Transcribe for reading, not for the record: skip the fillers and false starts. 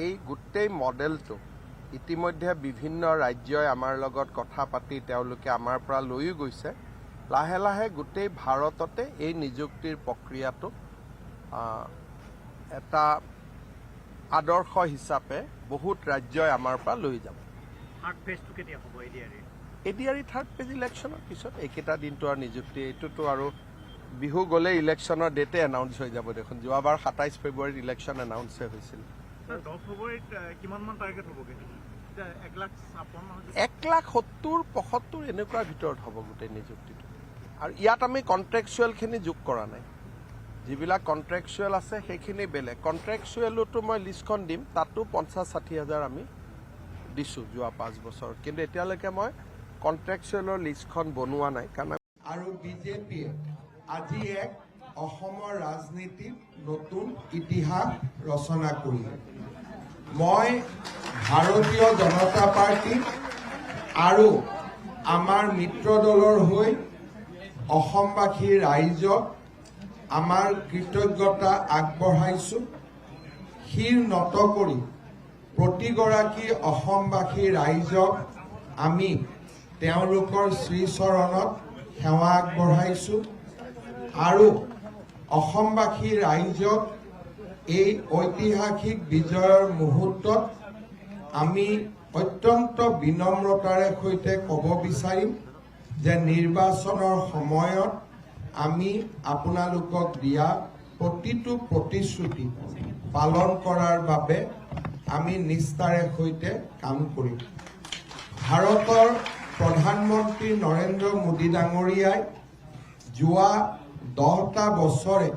এই গোটেই মডেলটো ইতিমধ্যে বিভিন্ন ৰাজ্যই আমাৰ লগত কথা পাতি তেওঁলোকে আমাৰ পৰা লৈও গৈছে। লাহে লাহে গোটেই ভাৰততে এই নিযুক্তিৰ প্ৰক্ৰিয়াটো এটা আদৰ্শ হিচাপে বহুত ৰাজ্যই আমাৰ পৰা লৈ যাব। এডিআৰই থাৰ্ড ফেজ ইলেকশ্যনৰ পিছত এইকেইটা দিনটো আৰু নিযুক্তি এইটোতো আৰু বিহু গ'লে ইলেকশ্যনৰ ডেটে এনাউন্স হৈ যাব দেখোন। যোৱাবাৰ 27 ফেব্ৰুৱাৰীত ইলেকশ্যন এনাউন্সহে হৈছিল। 1,70,75 এনেকুৱাৰ ভিতৰত হ'ব গোটেই নিযুক্তিটো। আৰু ইয়াত আমি কণ্ট্ৰেকচুৱেলখিনি যোগ কৰা নাই। যিবিলাক কণ্ট্ৰেকচুৱেল আছে সেইখিনি বেলেগ। কণ্ট্ৰেকচুৱেলতো মই লিষ্টখন দিম, তাতো 50-60 হাজাৰ আমি দিছোঁ যোৱা 5 বছৰ। কিন্তু এতিয়ালৈকে মই কণ্ট্ৰেকচুৱেলৰ লিষ্টখন বনোৱা নাই। কাৰণ আৰু বিজেপিয়ে আজি এক অসমৰ ৰাজনীতিত নতুন ইতিহাস ৰচনা কৰিলে। মই ভাৰতীয় জনতা পাৰ্টি আৰু আমাৰ মিত্ৰ দলৰ হৈ অসমবাসী ৰাইজক আমাৰ কৃতজ্ঞতা আগবঢ়াইছোঁ। শিৰ নত কৰি প্ৰতিগৰাকী অসমবাসী ৰাইজক আমি তেওঁলোকৰ শ্ৰীচৰণত সেৱা আগবঢ়াইছোঁ আৰু অসমবাসী ৰাইজক এই ঐতিহাসিক বিজয়ৰ মুহূৰ্তত আমি অত্যন্ত বিনম্ৰতাৰে সৈতে ক'ব বিচাৰিম যে নিৰ্বাচনৰ সময়ত আমি আপোনালোকক দিয়া প্ৰতিটো প্ৰতিশ্ৰুতি পালন কৰাৰ বাবে আমি নিষ্ঠাৰে সৈতে কাম কৰিম। ভাৰতৰ প্ৰধানমন্ত্ৰী নৰেন্দ্ৰ মোদী ডাঙৰীয়াই যোৱা 10টা বছৰে